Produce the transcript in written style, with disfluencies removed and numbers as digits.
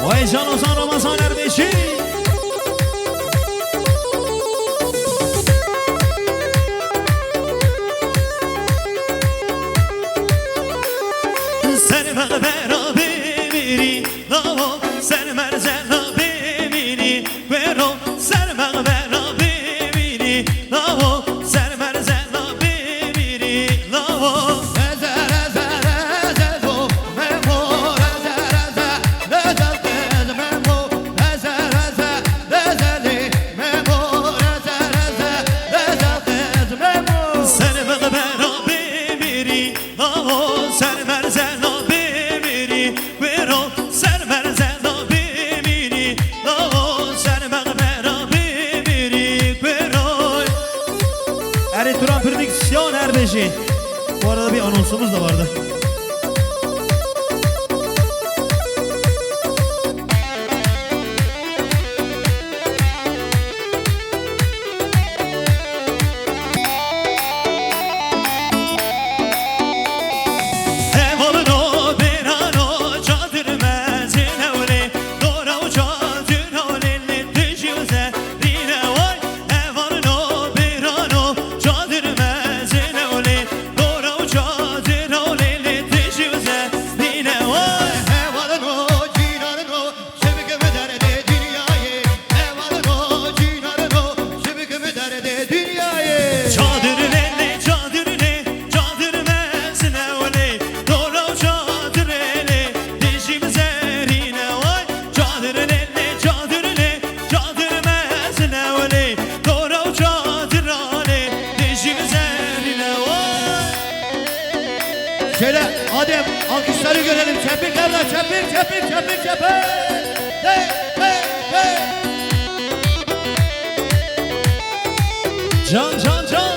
Vay Can Ozan Ramazan Erbeşi. Sen beraberini davo sen merzena bemini vero sen beraberini davo sen merzena bemini davo Turan Prodüksiyon Erbeşi. Bu arada bir anonsumuz da vardı. Şöyle hadi alkışları görelim. Çepiklerle çepik çepik çepik çepik. Hey hey hey. Can can can.